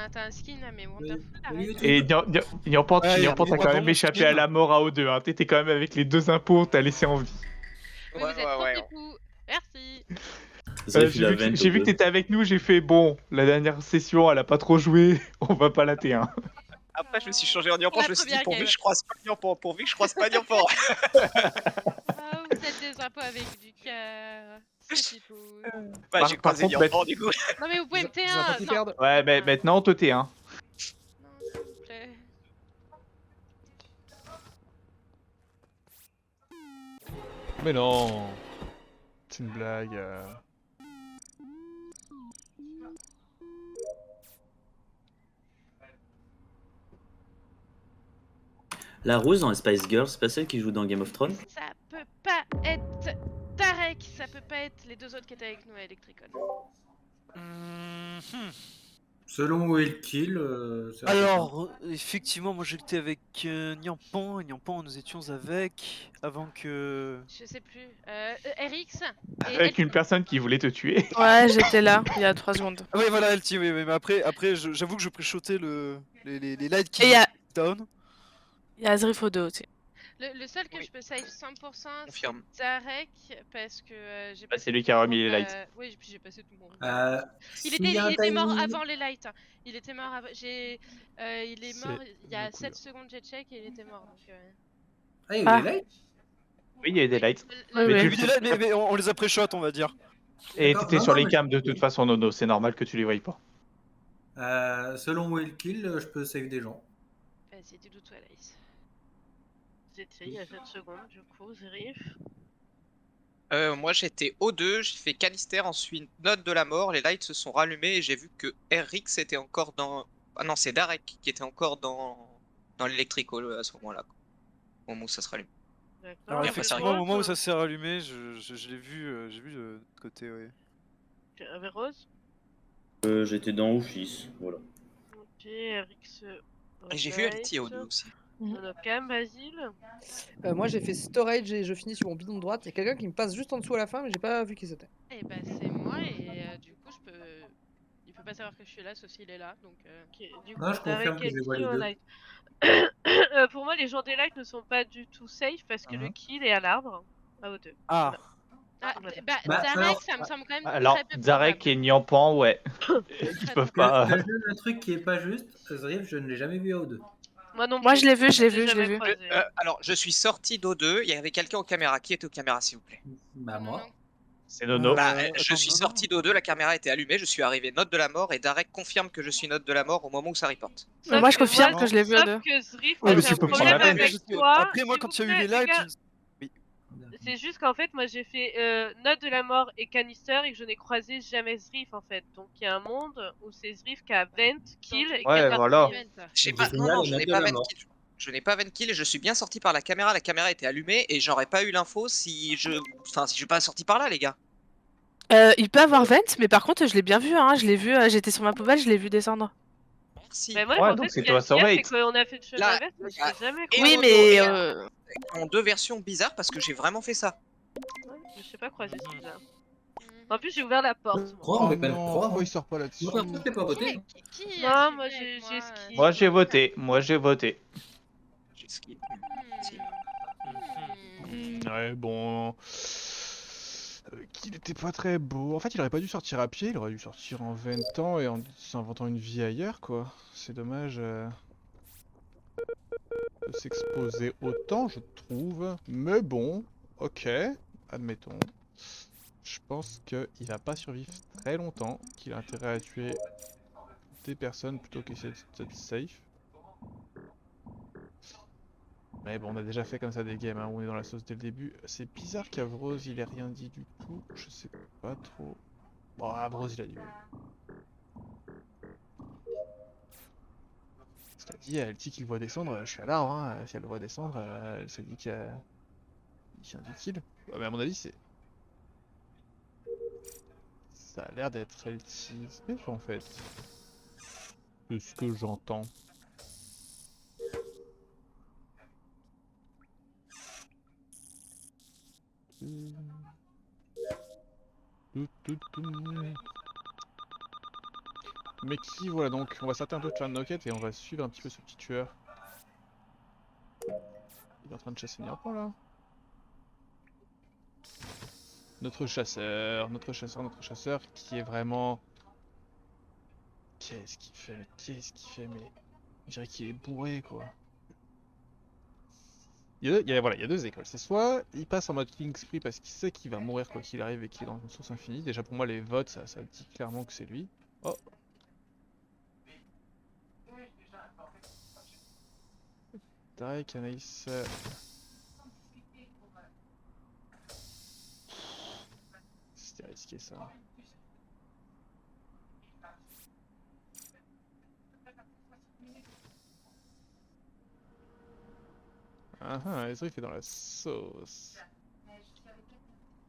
t'as un skin là, mais Le Wonderful, arrête. YouTube. Et Niampan, Ouais, t'as quand même échappé à la mort à O2. Hein. T'étais quand même avec les 2 impôts, t'as laissé en vie. Mais vous êtes trop pipou. Merci. J'ai vu que t'étais avec nous, j'ai fait bon, la dernière session elle a pas trop joué, on va pas la T1. Après, je me suis changé en Niampan, La je me suis dit première pourvu game. que je croise pas Niampan, pourvu que je croise pas Niampan. Ah, vous êtes des impôts avec du cœur. C'est pipou. Bah, j'ai croisé contre, Niampan du coup. Non, mais vous pouvez me J'ai un T1. peu Non, perdre. Ouais, mais maintenant on te T1. non, s'il vous plaît. Mais non. C'est une blague. La rose dans les Spice Girls, c'est pas celle qui joue dans Game of Thrones? Ça peut pas être Tarek, ça peut pas être les deux autres qui étaient avec nous à Electricon. Selon où est le kill. Alors, effectivement, moi j'étais avec Niampan, et Niampan nous étions avec, avant que... Je sais plus. RX et Avec une personne qui voulait te tuer. Ouais, j'étais là, il y a 3 secondes. Ah oui, voilà, LT, oui, mais après j'avoue que je pré-shotais les light Et kills il y a... down. Il y a Azrif au 2 aussi. Le seul que je peux save 100%, c'est Confirme. Tarek, parce que j'ai Bah, c'est lui qui a remis les lights. Oui, puis j'ai passé tout mon... Il il était mort avant les lights. Hein. Il était mort avant... il est mort il y a 7 secondes, j'ai check et il était mort. Donc, Ah, il y a eu des lights. Oui, il y a eu des lights. Ouais, Mais ouais. tu- Mais on les a pré-shot, on va dire. Et D'accord. t'étais Non, sur non, les mais- cams de toute façon, Nono, c'est normal que tu les voyes pas. Selon où est le kill, je peux save des gens. vas-y, dis-nous toi, Laïs. C'était il y a 7 secondes, du coup, Zerif. Moi j'étais O2, j'ai fait Canister, ensuite Note de la mort, les lights se sont rallumés et j'ai vu que RX était encore dans... Ah non, c'est Darek qui était encore dans l'électrical à ce moment-là. Au moment où ça se rallume. D'accord. Alors Et après, ça effectivement, au arrive. moment où ça s'est rallumé, je l'ai vu, j'ai vu de l'autre côté, oui. Avec Rose. J'étais dans Office, voilà. Ok, RX. Et j'ai vu LT O2 aussi. Monocam, Basile. Moi j'ai fait storage et je finis sur mon bidon de droite. Il y a quelqu'un qui me passe juste en dessous à la fin, mais j'ai pas vu qui c'était. Eh bah, c'est moi et du coup, je peux. Il peut pas savoir que je suis là, sauf s'il est là. Donc, Ok, du coup, Non, je confirme que je les vois les au deux. light. Pour moi, les gens des lights ne sont pas du tout safe parce que le kill est à l'arbre, à O2. Ah. Ah, Bah, Zarek, alors- ça me semble quand même Alors, très peu Zarek probable. et Niampan, ouais. Ils peuvent pas. Je donne un truc qui est pas juste. Zrif, je ne l'ai jamais vu à O2. Moi non plus. Moi je l'ai vu, je l'ai J'ai vu, je l'ai jamais vu. croisé. Alors, je suis sorti d'O2, il y avait quelqu'un aux caméras. Qui était aux caméras, s'il vous plaît? Bah, moi. C'est Nono. Bah, je attends, suis non, sorti d'O2, la caméra était allumée, je suis arrivé Note de la mort et Darek confirme que je suis Note de la mort au moment où ça reporte. Mais moi je Sauf confirme moi, que je l'ai vu à sauf 2. que Zrif, Ouais, moi mais j'ai tu un peux prendre problème la peine. avec toi. Après, moi, S'il quand vous il y a eu plaît, les lights, gars, c'est juste qu'en fait, moi j'ai fait Note de la mort et Canister et que je n'ai croisé jamais Zrif en fait. Donc il y a un monde où c'est Zrif qui a vent, kill et qui Ouais, est parti. voilà. Je sais Donc, pas, au non, final, non, je Note n'ai de pas la 20 mort. kills. Je n'ai pas 20 kills et je suis bien sorti par la caméra était allumée et j'aurais pas eu l'info si je. Enfin, si je suis pas sorti par là, les gars. Il peut avoir vent, mais par contre je l'ai bien vu, hein. Je l'ai vu, j'étais sur ma poubelle, je l'ai vu descendre. Merci. Mais moi, Ouais, en donc fait, c'est ce qu'il y toi a c'est Survate. qu'on a fait le chemin Là, inverse, mais je ah, l'ai jamais et croisé. Oui, en mais En deux versions bizarres parce que j'ai vraiment fait ça. Je sais pas croiser, c'est bizarre. En plus, j'ai ouvert la porte. moi. Croire, on va pas le non, croire. pourquoi il sort pas là-dessus? Moi, perso, je l'ai pas voté. Qui Non, a moi, suivi avec j'ai ski. Moi j'ai voté, moi j'ai voté. J'ai skip. Ouais, bon. Qu'il était pas très beau. En fait, il aurait pas dû sortir à pied, il aurait dû sortir en 20 ans et en s'inventant une vie ailleurs, quoi. C'est dommage de s'exposer autant, je trouve. Mais bon, ok, admettons. Je pense qu'il va pas survivre très longtemps, qu'il a intérêt à tuer des personnes plutôt qu'essayer d'être safe. Mais bon, on a déjà fait comme ça des games, hein, où on est dans la sauce dès le début. C'est bizarre qu'Avros il ait rien dit du tout, je sais pas trop. Bon, Avros il a dit. Parce qu'elle dit, elle dit qu'il le voit descendre, je suis à l'arbre, hein. Si elle le voit descendre, elle se dit qu'il y a un kill. Ouais, mais à mon avis, c'est. Ça a l'air d'être LT en fait. De ce que j'entends. Mais qui, voilà, donc on va s'arrêter un peu de faire une enquête et on va suivre un petit peu ce petit tueur. Il est en train de chasser Niampan là. Notre chasseur qui est vraiment... Qu'est-ce qu'il fait? Mais qu'est-ce qu'il fait? Mais on dirait qu'il est bourré quoi. Voilà, il y a deux écoles. C'est soit il passe en mode King Spree parce qu'il sait qu'il va mourir quoi qu'il arrive et qu'il est dans une source infinie. Déjà pour moi les votes ça dit clairement que c'est lui. Oh. Tarek, Anaïs. C'était risqué ça. Ah ah, Ezrif est dans la sauce.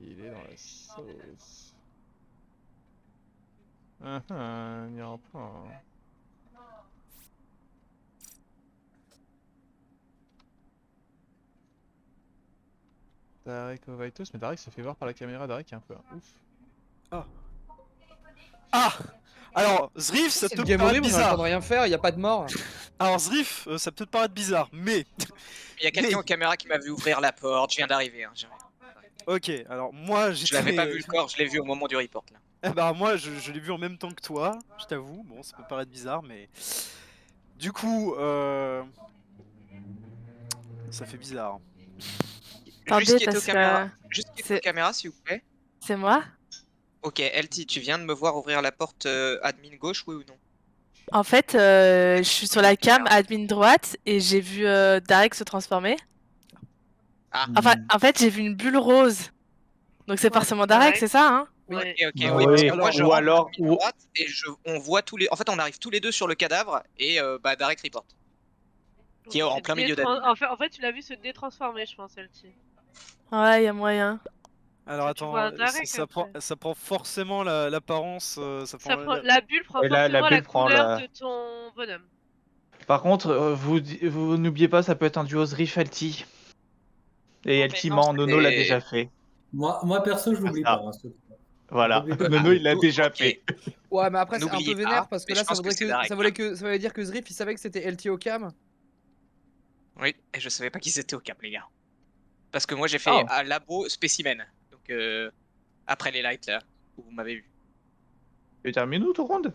Il est dans la sauce. Ah ah, il y en a pas. Darek Ovaitos, mais Darek se fait voir par la caméra, Darek est un peu un ouf. Ah. Ah. Alors, Zrif, ça C'est peut le game paraître horrible, on est en train bizarre. de rien faire, y a pas de mort. Alors, Zrif, ça peut te paraître bizarre, mais... Il y a quelqu'un Mais- en caméra qui m'a vu ouvrir la porte, je viens d'arriver. Hein, Ok, alors moi, je l'avais pas vu le corps, je l'ai vu au moment du report là. Eh ben, moi, je l'ai vu en même temps que toi, je t'avoue. Bon, ça peut paraître bizarre, mais... Du coup, ça fait bizarre. Attendez, Juste qui était aux parce que caméras, juste qui était c'est- aux caméras s'il vous plaît. c'est moi. Ok, LT, tu viens de me voir ouvrir la porte admin gauche, oui ou non? En fait, je suis sur la cam admin droite et j'ai vu Darek se transformer. Ah. Enfin, en fait, j'ai vu une bulle rose. Donc c'est forcément Darek, c'est ça, hein? Ouais. Ok, Ah oui, parce oui, que moi je ou rentre alors- admin droite et on voit tous les... En fait, on arrive tous les deux sur le cadavre et bah Darek report. Qui est en plein milieu d'admin. En fait, tu l'as vu se détransformer, je pense, LT. Ouais, y a moyen. Alors Tu vois un attends, Darek, ça prend forcément l'apparence... La bulle prend Et là, forcément la la bulle prend couleur la- de ton bonhomme. Par contre, vous n'oubliez pas, ça peut être un duo Zrif Elti. Et Elti non, ment, Nono l'a c'était- déjà fait. Moi perso, je l'oublie Ah. pas. Hein, ce- Voilà, N'oublie pas. Nono il l'a Ah, déjà ok. fait. Ouais, mais après, c'est un peu N'oubliez vénère pas, parce que mais là, je pense que c'est Darek, ça voulait dire que Zrif il savait que c'était LT au cam. Oui, et je savais pas qui c'était au cap, les gars. Parce que moi j'ai fait Oh. un labo spécimen. Donc après les lights là, où vous m'avez vu. Tu termines où ton round?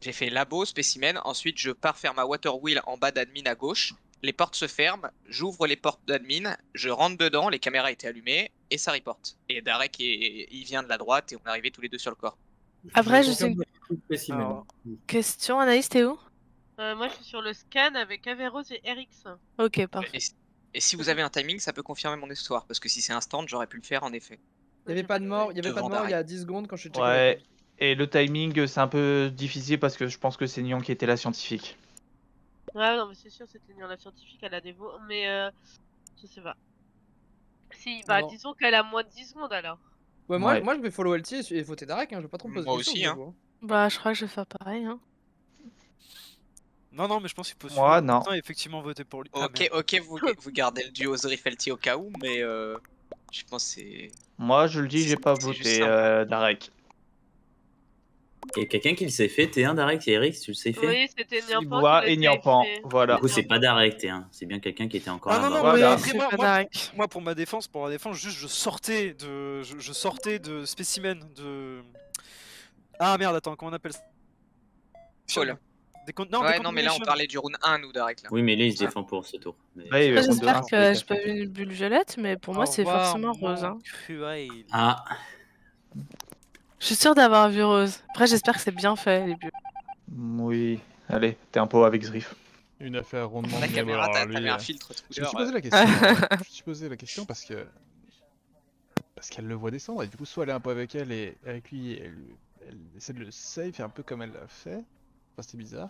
J'ai fait labo spécimen, ensuite je pars faire ma water wheel en bas d'admin à gauche. Les portes se ferment, j'ouvre les portes d'admin, je rentre dedans, les caméras étaient allumées et ça reporte. Et Darek il vient de la droite et on est arrivés tous les deux sur le corps. Après, Je juste une confirme le spécimen. Alors. question, Anaïs, t'es où? Moi, je suis sur le scan avec Averros et RX. Ok, parfait. Et si vous avez un timing, ça peut confirmer mon histoire. Parce que si c'est instant, j'aurais pu le faire en effet. Il y avait pas de mort, Devant il y a 10 secondes quand je suis checké. Ouais, et le timing c'est un peu difficile parce que je pense que c'est Nyan qui était la scientifique. Ouais, non, mais c'est sûr, c'était Nian la scientifique, elle a des veaux, mais je sais pas. Si, bah, Non. disons qu'elle a moins de 10 secondes alors. Ouais, moi, Ouais. moi je vais follow LT et voter Darek, hein, je vais pas trop me poser Moi de questions, aussi, je hein. vous avoue. Bah, je crois que je vais faire pareil, hein. Non, mais je pense qu'il faut Moi, suivre non. Putain, effectivement voter pour lui. Ah, Ok, merde. ok, vous gardez le duo Zrifelti au cas où, mais je pense que c'est... Moi je le dis, j'ai pas C'est juste voté simple. Darek. Il y a quelqu'un qui le sait fait, T1 Darek, c'est Eric, tu le sais fait? Oui, c'était Niampan Cibois et Niampan, voilà. Du coup, c'est pas Darek, T1, c'est bien quelqu'un qui était encore Ah non, là-bas. non, Voilà. mais C'est après, pas moi, Darek. moi, pour la défense, juste je sortais de spécimen de... Ah merde, attends, comment on appelle ça? Cool. Non, Ouais, non, mais là on décontamination. parlait du round 1, nous, Darek. Là. Oui, mais là, il se défend pour ce tour. Mais- Ouais, Après, round j'espère 1, que j'ai pas vu une bulle violette, mais pour moi, Au c'est revoir, forcément mon rose, hein. cruel. Ah, Je suis sûre d'avoir vu rose. Après, j'espère que c'est bien fait, les bulles. Oui, allez, t'es un pot avec Zrif. Une affaire rondement La menée, caméra, alors lui, t'avais un filtre de Je me couleur. suis posé la question. Je me suis posé la question parce que qu'elle le voit descendre et du coup soit elle est un peu avec elle et avec lui elle essaie de le save un peu comme elle l'a fait. Enfin c'était bizarre.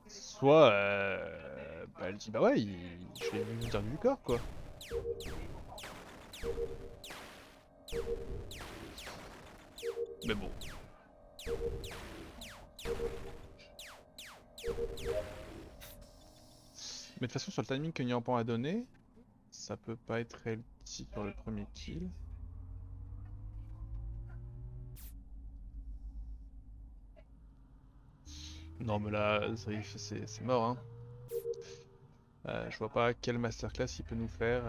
Soit bah, elle dit bah ouais je l'ai vu dire du corps quoi. Mais bon. Mais de toute façon sur le timing que Nyampan a donné, ça peut pas être LT sur le premier kill. Non mais là, Zrif, c'est mort hein. Je vois pas quelle masterclass il peut nous faire.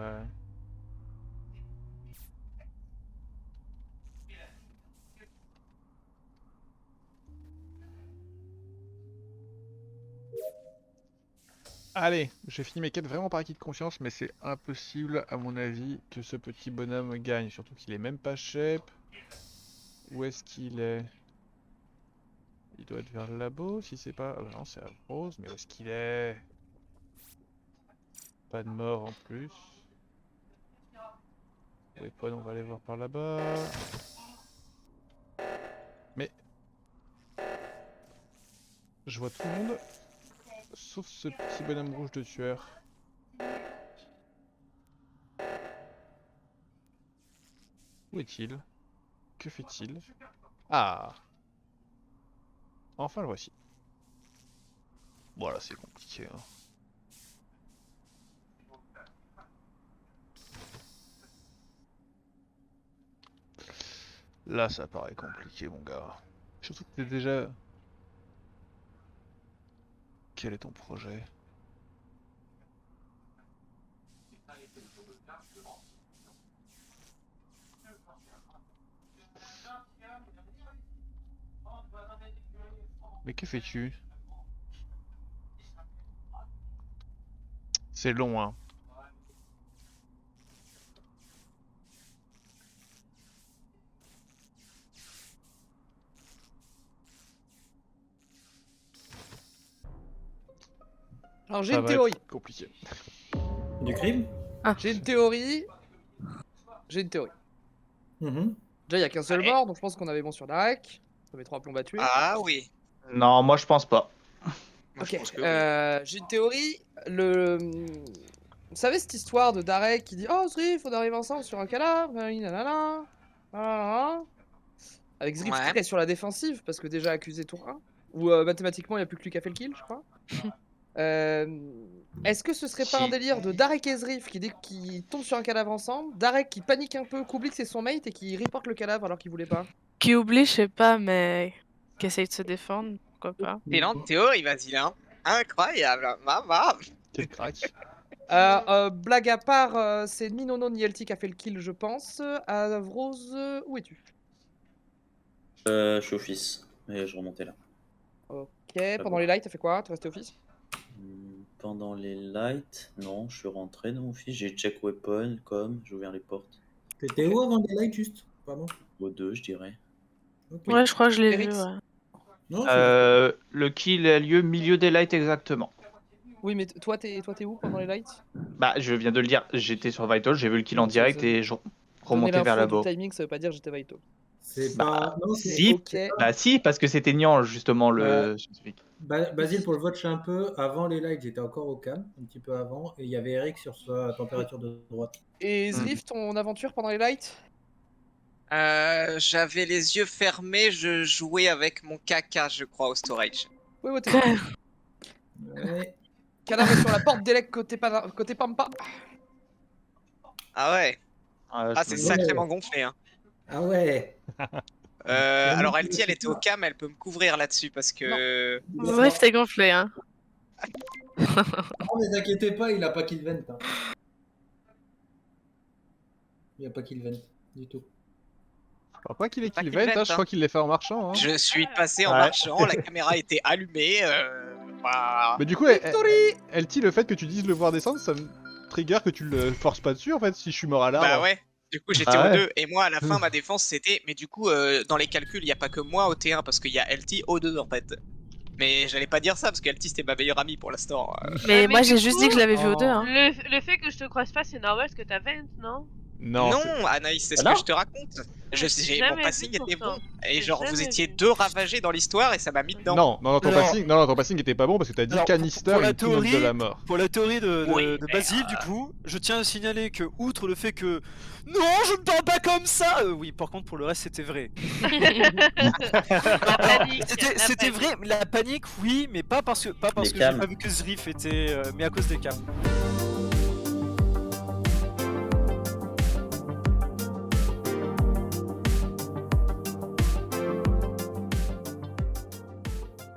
Allez, j'ai fini mes quêtes vraiment par acquis de conscience, mais c'est impossible à mon avis que ce petit bonhomme gagne, surtout qu'il est même pas chep. Où est-ce qu'il est? Il doit être vers le labo, si c'est pas... Ah bah non, c'est à Rose, mais où est-ce qu'il est? Pas de mort en plus. Weapon, on va aller voir par là-bas. Mais... Je vois tout le monde, sauf ce petit bonhomme rouge de tueur. Où est-il? Que fait-il? Ah! Enfin le voici. Voilà, c'est compliqué. Hein. Là, ça paraît compliqué, mon gars. Surtout que t'es déjà... Quel est ton projet? Mais que fais-tu? C'est long, hein. Alors j'ai Ça une va être théorie. compliqué. Du crime? J'ai une théorie. Mhm. Déjà, il y a qu'un seul Allez. mort, donc je pense qu'on avait bon sur Darek. Ça fait 3 plombs à tuer. Ah oui. Non, moi je pense pas. Moi, je Ok, pense que oui. j'ai une théorie. Vous savez cette histoire de Darek qui dit oh Zrif, on arrive ensemble sur un cadavre, nanana, nanana. Avec Zrif Ouais. très sur la défensive parce que déjà accusé tour 1. Ou mathématiquement il n'y a plus que lui qui a fait le kill, je crois. Est-ce que ce serait pas un délire de Darek et Zrif qui tombent sur un cadavre ensemble, Darek qui panique un peu, qu'oublie que c'est son mate et qui reporte le cadavre alors qu'il voulait pas? Qui oublie, je sais pas, mais qui essaye de se défendre, pourquoi pas. Excellente théorie, vas-y là. Incroyable, maman. Quel crack. Blague à part, c'est ni Nono ni LT qui a fait le kill, je pense. Rose, où es-tu? Je suis office, mais je remontais là. Ok, pendant les lights, t'as fait quoi? T'es resté office? Pendant les lights, non, je suis rentré dans mon office, j'ai check weapon, j'ai ouvert les portes. T'étais où avant les lights juste? Pardon. Au 2, je dirais. Ok. Ouais, je crois que je l'ai vu, Erix. ouais. Non, Le kill a lieu milieu des lights exactement. Oui, mais toi, t'es où pendant les lights? Bah, je viens de le dire, j'étais sur Vital, j'ai vu le kill en Ok, direct ça- et je Donner remontais vers l'info la du bow. timing, ça veut pas dire j'étais vital. c'est Bah, pas. Non, c'est. Si, Ok. bah si, parce que c'était Nian justement le scientifique. Basile, pour le vote, je suis un peu. Avant les lights, j'étais encore au cam, un petit peu avant, et il y avait Eric sur sa température de droite. Et Zrif, ton aventure pendant les lights? J'avais les yeux fermés, je jouais avec mon caca, je crois, au storage. Oui, ouais, t'es Ouais. cadavre sur la porte d'Elec côté Pampa. Ah ouais. Ah, Ah, je c'est me- sacrément gonflé. Hein. Ah ouais. Alors LT, elle était au cam, elle peut me couvrir là-dessus parce que. Bref, t'es gonflé, hein. Non, mais t'inquiétez pas, il a pas kill vent. Hein. Il a pas kill vent du tout. Je crois pas qu'il ait Pas kill qu'il vent, vente, hein, je crois qu'il l'ait fait en marchant. Hein. Je suis passé en Ouais. marchant, la caméra était allumée. Bah... Mais du coup, LT, le fait que tu dises le voir descendre, ça me trigger que tu le forces pas dessus en fait si je suis mort à l'arbre. Bah ouais. Du coup, j'étais Ah au ouais. 2 et moi à la fin, ma défense c'était. Mais du coup, dans les calculs, il n'y a pas que moi au T1 parce qu'il y a LT au 2 en fait. Mais j'allais pas dire ça parce que LT c'était ma meilleure amie pour l'instant. Mais moi, du j'ai juste coup, dit que je l'avais vu au Oh. 2, hein. Le fait que je te croise pas, c'est normal parce que t'as 20, non? Non, Non, c'est- Anaïs, c'est ce Alors que je te raconte. J'ai Mon jamais passing vu était pourtant. bon. Et J'ai genre, vous jamais étiez vu. deux ravagés dans l'histoire et ça m'a mis dedans. non, ton Alors- passing était pas bon parce que t'as dit Alors, canister pour la et une note de théorie- la mort. Pour la théorie de Oui, Basile, du coup, je tiens à signaler que, outre le fait que non, je ne parle pas comme ça, oui, par contre, pour le reste, c'était vrai. La panique. C'était vrai, la panique, oui, mais pas parce que j'ai cams. pas vu que Zrif était, mais à cause des cams.